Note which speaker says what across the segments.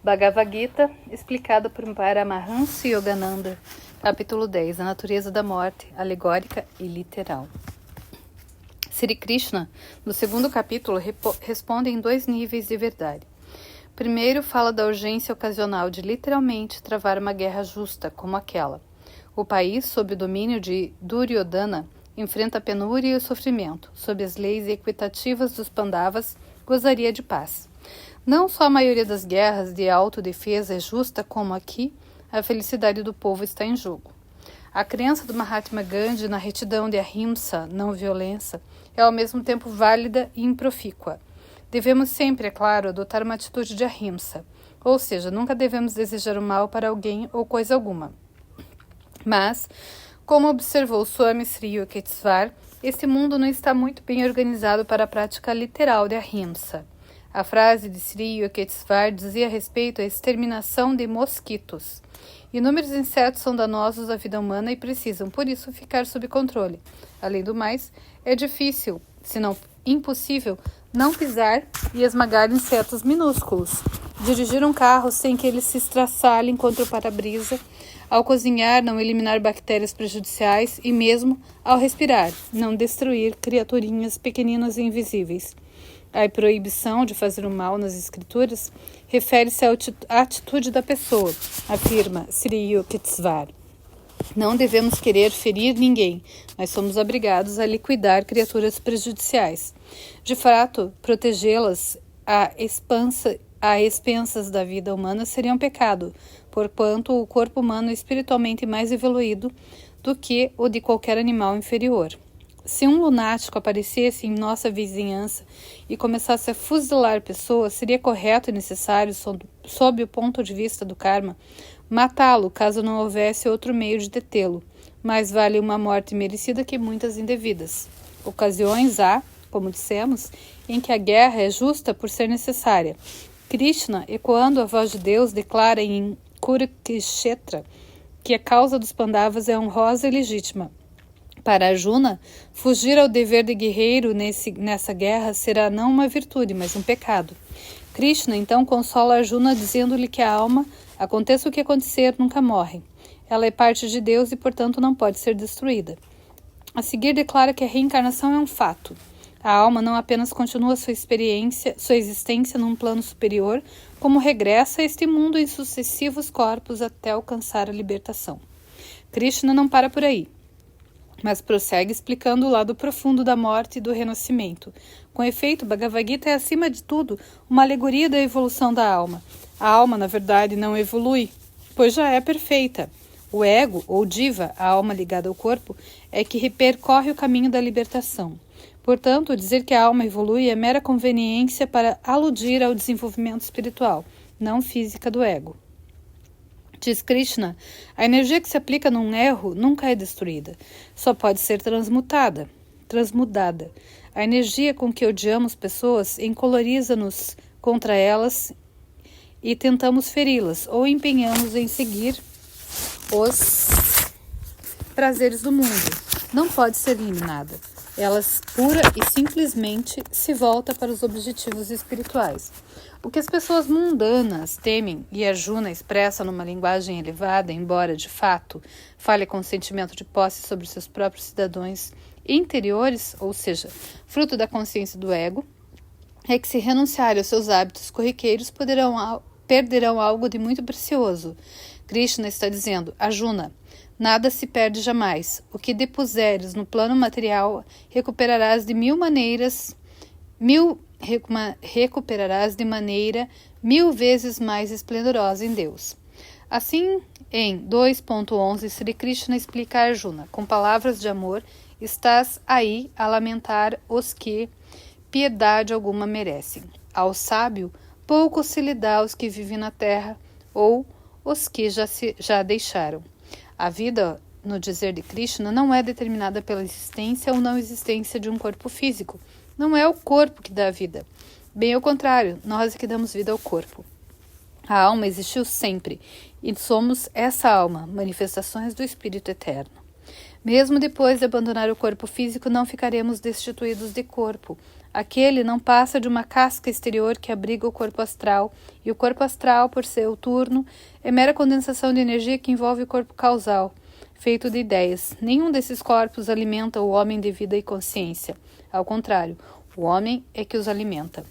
Speaker 1: Bhagavad Gita, explicado por Paramahansa Yogananda, capítulo 10, a natureza da morte, alegórica e literal. Sri Krishna, no segundo capítulo, responde em dois níveis de verdade. Primeiro, fala da urgência ocasional de literalmente travar uma guerra justa como aquela. O país, sob o domínio de Duryodhana, enfrenta a penúria e o sofrimento. Sob as leis equitativas dos Pandavas, gozaria de paz. Não só a maioria das guerras de autodefesa é justa, como aqui, a felicidade do povo está em jogo. A crença do Mahatma Gandhi na retidão de ahimsa, não violência, é ao mesmo tempo válida e improfícua. Devemos sempre, é claro, adotar uma atitude de ahimsa, ou seja, nunca devemos desejar o mal para alguém ou coisa alguma. Mas, como observou Swami Sri Yukteswar, esse mundo não está muito bem organizado para a prática literal de ahimsa. A frase de Sri Yukteswar dizia respeito à exterminação de mosquitos. Inúmeros insetos são danosos à vida humana e precisam, por isso, ficar sob controle. Além do mais, é difícil, se não impossível, não pisar e esmagar insetos minúsculos. Dirigir um carro sem que ele se estraçalhem contra o para-brisa, ao cozinhar, não eliminar bactérias prejudiciais e mesmo, ao respirar, não destruir criaturinhas pequeninas e invisíveis. A proibição de fazer o mal nas escrituras refere-se à atitude da pessoa, afirma Sri Yukteswar. Não devemos querer ferir ninguém, mas somos obrigados a liquidar criaturas prejudiciais. De fato, protegê-las a expensas da vida humana seria um pecado, porquanto o corpo humano é espiritualmente mais evoluído do que o de qualquer animal inferior. Se um lunático aparecesse em nossa vizinhança e começasse a fuzilar pessoas, seria correto e necessário, sob o ponto de vista do karma, matá-lo caso não houvesse outro meio de detê-lo. Mais vale uma morte merecida que muitas indevidas. Ocasiões há, como dissemos, em que a guerra é justa por ser necessária. Krishna, ecoando a voz de Deus, declara em Kurukshetra que a causa dos Pandavas é honrosa e legítima. Para Arjuna, fugir ao dever de guerreiro nessa guerra será não uma virtude, mas um pecado. Krishna então consola Arjuna dizendo-lhe que a alma, aconteça o que acontecer, nunca morre. Ela é parte de Deus e, portanto, não pode ser destruída. A seguir declara que a reencarnação é um fato. A alma não apenas continua sua existência num plano superior, como regressa a este mundo em sucessivos corpos até alcançar a libertação. Krishna não para por aí, mas prossegue explicando o lado profundo da morte e do renascimento. Com efeito, Bhagavad Gita é, acima de tudo, uma alegoria da evolução da alma. A alma, na verdade, não evolui, pois já é perfeita. O ego, ou diva, a alma ligada ao corpo, é que percorre o caminho da libertação. Portanto, dizer que a alma evolui é mera conveniência para aludir ao desenvolvimento espiritual, não física do ego. Diz Krishna, a energia que se aplica num erro nunca é destruída, só pode ser transmudada. A energia com que odiamos pessoas encoloriza-nos contra elas e tentamos feri-las ou empenhamos em seguir os prazeres do mundo. Não pode ser eliminada. Ela pura e simplesmente se volta para os objetivos espirituais. O que as pessoas mundanas temem e Arjuna expressa numa linguagem elevada, embora, de fato, fale com sentimento de posse sobre seus próprios cidadãos interiores, ou seja, fruto da consciência do ego, é que se renunciarem aos seus hábitos corriqueiros, perderão algo de muito precioso. Krishna está dizendo, Arjuna, nada se perde jamais. O que depuseres no plano material recuperarás de maneira 1000 vezes mais esplendorosa em Deus. Assim, em 2.11, Sri Krishna explica a Arjuna, com palavras de amor, estás aí a lamentar os que piedade alguma merecem. Ao sábio, pouco se lhe dá aos que vivem na terra, ou os que já deixaram. A vida, no dizer de Krishna, não é determinada pela existência ou não existência de um corpo físico. Não é o corpo que dá vida. Bem ao contrário, nós é que damos vida ao corpo. A alma existiu sempre, e somos essa alma, manifestações do Espírito Eterno. Mesmo depois de abandonar o corpo físico, não ficaremos destituídos de corpo. Aquele não passa de uma casca exterior que abriga o corpo astral, e o corpo astral, por seu turno, é mera condensação de energia que envolve o corpo causal, feito de ideias. Nenhum desses corpos alimenta o homem de vida e consciência. Ao contrário, o homem é que os alimenta.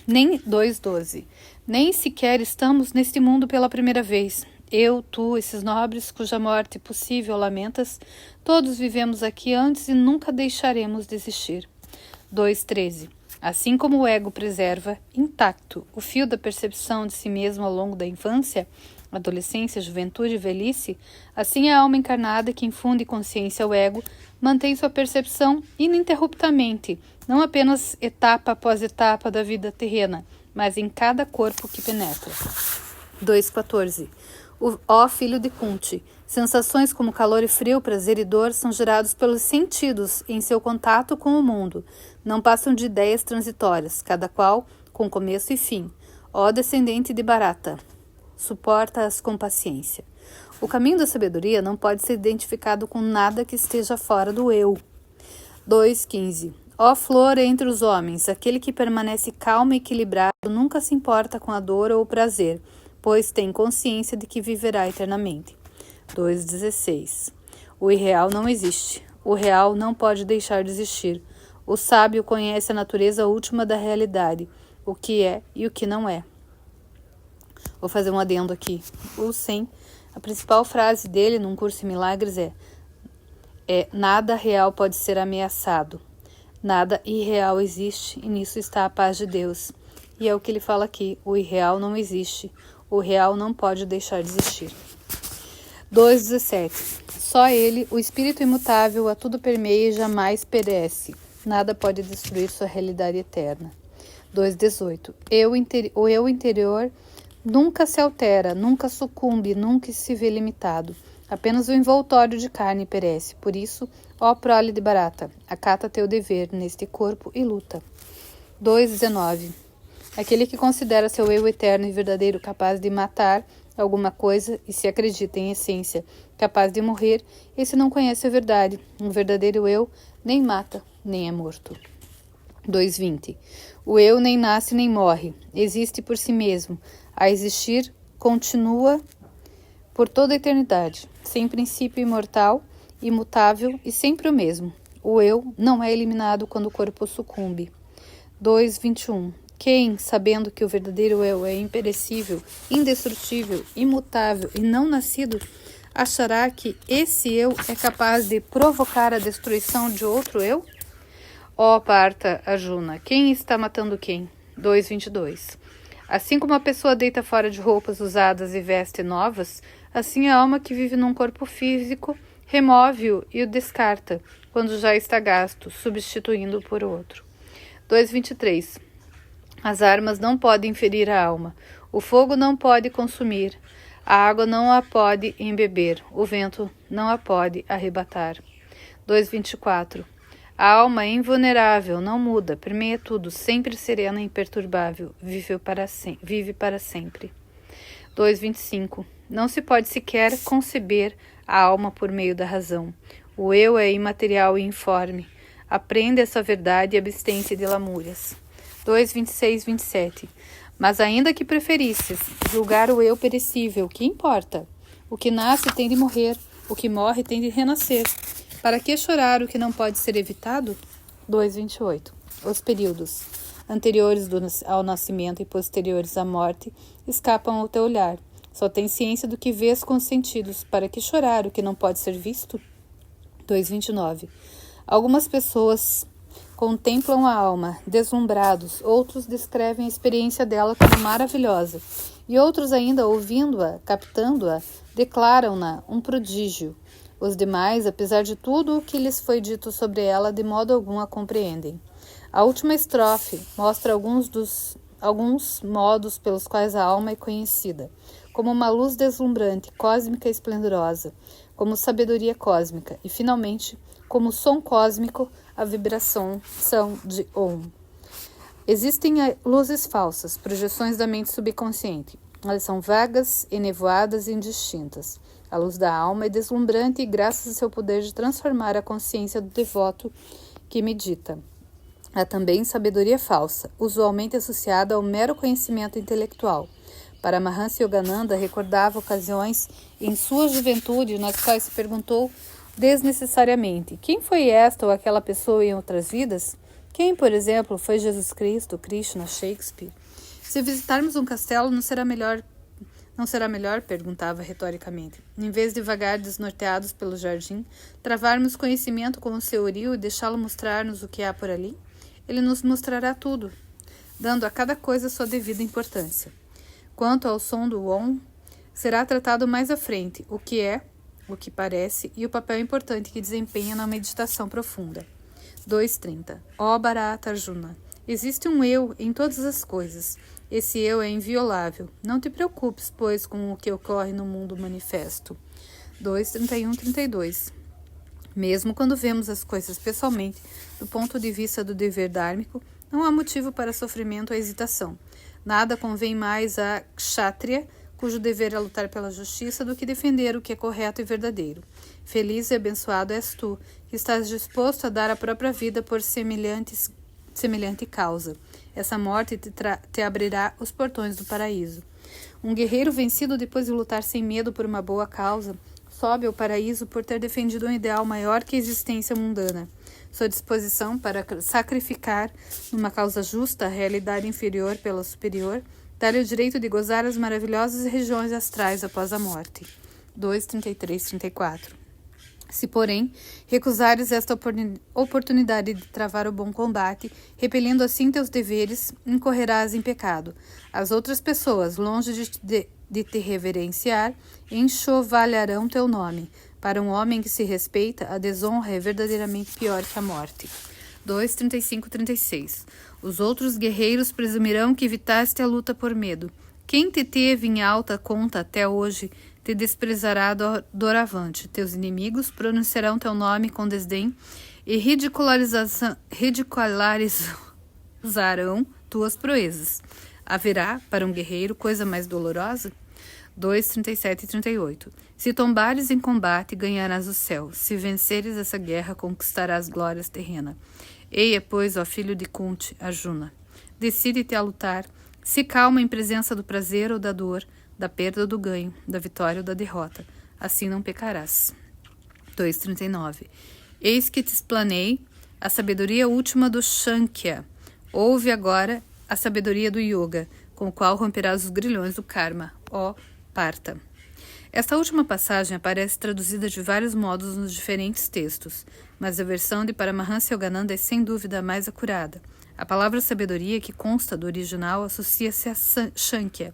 Speaker 1: Nem 2:12. Nem sequer estamos neste mundo pela primeira vez. Eu, tu, esses nobres cuja morte possível lamentas, todos vivemos aqui antes e nunca deixaremos de existir. 2:13. Assim como o ego preserva intacto o fio da percepção de si mesmo ao longo da infância, adolescência, juventude e velhice, assim a alma encarnada que infunde consciência ao ego mantém sua percepção ininterruptamente, não apenas etapa após etapa da vida terrena, mas em cada corpo que penetra. 2:14. Ó filho de Kunti, sensações como calor e frio, prazer e dor são gerados pelos sentidos em seu contato com o mundo. Não passam de ideias transitórias, cada qual com começo e fim. Ó descendente de Bharata, suporta-as com paciência. O caminho da sabedoria não pode ser identificado com nada que esteja fora do eu. 2:15. Ó flor entre os homens, aquele que permanece calmo e equilibrado nunca se importa com a dor ou o prazer, pois tem consciência de que viverá eternamente. 2:16. O irreal não existe. O real não pode deixar de existir. O sábio conhece a natureza última da realidade, o que é e o que não é. Vou fazer um adendo aqui. O 100, a principal frase dele num curso em milagres é nada real pode ser ameaçado. Nada irreal existe e nisso está a paz de Deus. E é o que ele fala aqui. O irreal não existe. O real não pode deixar de existir. 2:17. Só ele, o espírito imutável, a tudo permeia e jamais perece. Nada pode destruir sua realidade eterna. 2:18. O eu interior nunca se altera, nunca sucumbe, nunca se vê limitado. Apenas o envoltório de carne perece. Por isso, ó prole de Bharata, acata teu dever neste corpo e luta. 2:19. Aquele que considera seu eu eterno e verdadeiro capaz de matar alguma coisa e se acredita em essência capaz de morrer, esse não conhece a verdade. Um verdadeiro eu nem mata, nem é morto. 2:20. O eu nem nasce nem morre, existe por si mesmo. A existir, continua por toda a eternidade, sem princípio, imortal, imutável e sempre o mesmo. O eu não é eliminado quando o corpo sucumbe. 2:21. Quem, sabendo que o verdadeiro eu é imperecível, indestrutível, imutável e não nascido, achará que esse eu é capaz de provocar a destruição de outro eu? Ó Partha Arjuna, quem está matando quem? 2:22. Assim como a pessoa deita fora de roupas usadas e veste novas, assim a alma que vive num corpo físico remove-o e o descarta, quando já está gasto, substituindo por outro. 2:23. As armas não podem ferir a alma, o fogo não pode consumir, a água não a pode embeber, o vento não a pode arrebatar. 2:24. A alma é invulnerável, não muda, permeia tudo, sempre serena e imperturbável, vive para sempre. 2:25. Não se pode sequer conceber a alma por meio da razão. O eu é imaterial e informe. Aprenda essa verdade e abstente de lamúrias. 2:26, 27. Mas ainda que preferisses julgar o eu perecível, que importa? O que nasce tem de morrer, o que morre tem de renascer. Para que chorar o que não pode ser evitado? 2:28. Os períodos anteriores ao nascimento e posteriores à morte escapam ao teu olhar. Só tens ciência do que vês com os sentidos. Para que chorar o que não pode ser visto? 2:29. Algumas pessoas contemplam a alma, deslumbrados, outros descrevem a experiência dela como maravilhosa, e outros ainda, ouvindo-a, captando-a, declaram-na um prodígio. Os demais, apesar de tudo o que lhes foi dito sobre ela, de modo algum a compreendem. A última estrofe mostra alguns modos pelos quais a alma é conhecida, como uma luz deslumbrante, cósmica e esplendorosa, como sabedoria cósmica, e finalmente, como som cósmico, a vibração de Om. Existem luzes falsas, projeções da mente subconsciente. Elas são vagas, enevoadas e indistintas. A luz da alma é deslumbrante graças a seu poder de transformar a consciência do devoto que medita. Há também sabedoria falsa, usualmente associada ao mero conhecimento intelectual. Paramahansa Yogananda recordava ocasiões em sua juventude nas quais se perguntou desnecessariamente: quem foi esta ou aquela pessoa em outras vidas? Quem, por exemplo, foi Jesus Cristo, Krishna, Shakespeare? Se visitarmos um castelo, não será melhor? Perguntava retoricamente. Em vez de vagar desnorteados pelo jardim, travarmos conhecimento com o senhorio e deixá-lo mostrar-nos o que há por ali? Ele nos mostrará tudo, dando a cada coisa sua devida importância. Quanto ao som do Om, será tratado mais à frente o que é, o que parece e o papel importante que desempenha na meditação profunda. 2.30. Ó Bharata Arjuna, existe um eu em todas as coisas. Esse eu é inviolável. Não te preocupes, pois, com o que ocorre no mundo manifesto. 2.31-32. Mesmo quando vemos as coisas pessoalmente, do ponto de vista do dever dármico, não há motivo para sofrimento ou hesitação. Nada convém mais a kshatriya, cujo dever é lutar pela justiça, do que defender o que é correto e verdadeiro. Feliz e abençoado és tu, que estás disposto a dar a própria vida por semelhante causa. Essa morte te abrirá os portões do paraíso. Um guerreiro vencido depois de lutar sem medo por uma boa causa, sobe ao paraíso por ter defendido um ideal maior que a existência mundana. Sua disposição para sacrificar numa causa justa a realidade inferior pela superior, dá-lhe o direito de gozar as maravilhosas regiões astrais após a morte. 2.33-34. Se, porém, recusares esta oportunidade de travar o bom combate, repelindo assim teus deveres, incorrerás em pecado. As outras pessoas, longe de te reverenciar, enxovalharão teu nome. Para um homem que se respeita, a desonra é verdadeiramente pior que a morte. 2.35-36. Os outros guerreiros presumirão que evitaste a luta por medo. Quem te teve em alta conta até hoje te desprezará doravante. Teus inimigos pronunciarão teu nome com desdém e ridicularizarão tuas proezas. Haverá, para um guerreiro, coisa mais dolorosa? 2.37-38. Se tombares em combate, ganharás o céu. Se venceres essa guerra, conquistarás glórias terrenas. Eia, pois, ó filho de Kunti, Arjuna, decide-te a lutar. Se calma em presença do prazer ou da dor, da perda ou do ganho, da vitória ou da derrota. Assim não pecarás. 2.39. Eis que te explanei a sabedoria última do Shankya. Ouve agora a sabedoria do Yoga, com o qual romperás os grilhões do karma, ó Partha. Esta última passagem aparece traduzida de vários modos nos diferentes textos, mas a versão de Paramahansa Yogananda é sem dúvida a mais acurada. A palavra sabedoria, que consta do original, associa-se a Shankya,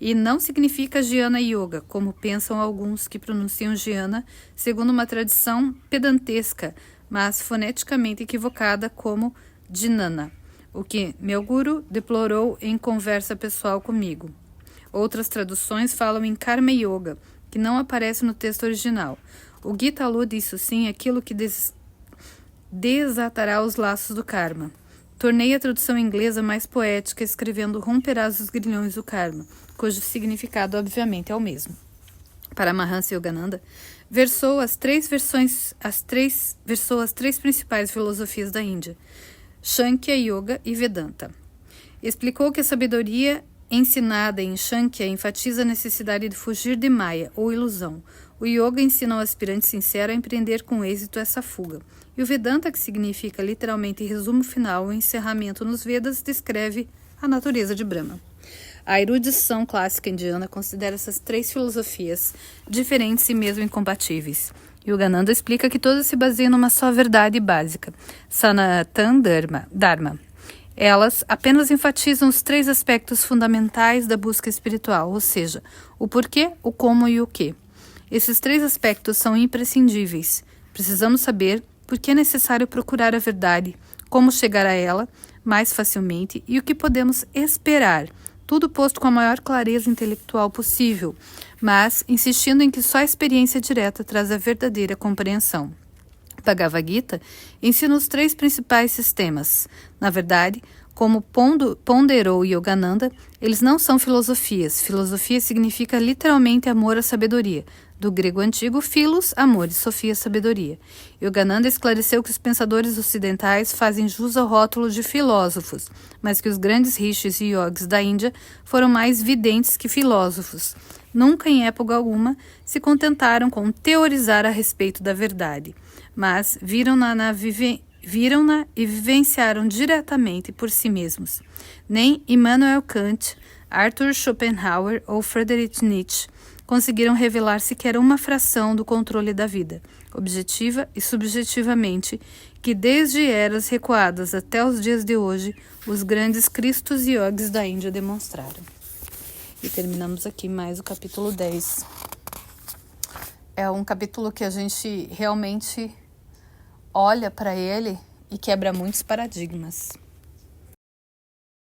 Speaker 1: e não significa Jnana Yoga, como pensam alguns que pronunciam Jnana segundo uma tradição pedantesca, mas foneticamente equivocada como Jnana, o que meu guru deplorou em conversa pessoal comigo. Outras traduções falam em Karma Yoga, que não aparece no texto original. O Gita alude isso sim aquilo que desatará os laços do karma. Tornei a tradução inglesa mais poética, escrevendo romperás os grilhões do karma, cujo significado obviamente é o mesmo. Paramahansa Yogananda versou as três principais filosofias da Índia, Shankya, Yoga e Vedanta. Explicou que a sabedoria ensinada em Shankya enfatiza a necessidade de fugir de Maya, ou ilusão. O Yoga ensina ao aspirante sincero a empreender com êxito essa fuga. E o Vedanta, que significa literalmente resumo final ou encerramento nos Vedas, descreve a natureza de Brahma. A erudição clássica indiana considera essas três filosofias diferentes e mesmo incompatíveis. Yogananda explica que todas se baseiam numa só verdade básica, Sanatana Dharma. Elas apenas enfatizam os três aspectos fundamentais da busca espiritual, ou seja, o porquê, o como e o que. Esses três aspectos são imprescindíveis. Precisamos saber por que é necessário procurar a verdade, como chegar a ela mais facilmente e o que podemos esperar, tudo posto com a maior clareza intelectual possível, mas insistindo em que só a experiência direta traz a verdadeira compreensão. Bhagavad Gita ensina os três principais sistemas. Na verdade, Como ponderou Yogananda, eles não são filosofias. Filosofia significa literalmente amor à sabedoria. Do grego antigo, philos, amor, e sofia, sabedoria. Yogananda esclareceu que os pensadores ocidentais fazem jus ao rótulo de filósofos, mas que os grandes rishis e yogis da Índia foram mais videntes que filósofos. Nunca, em época alguma, se contentaram com teorizar a respeito da verdade, mas viram-na e vivenciaram diretamente por si mesmos. Nem Immanuel Kant, Arthur Schopenhauer ou Friedrich Nietzsche conseguiram revelar sequer uma fração do controle da vida, objetiva e subjetivamente, que desde eras recuadas até os dias de hoje, os grandes cristos e yogis da Índia demonstraram. E terminamos aqui mais o capítulo 10. É um capítulo que a gente realmente olha para ele e quebra muitos paradigmas.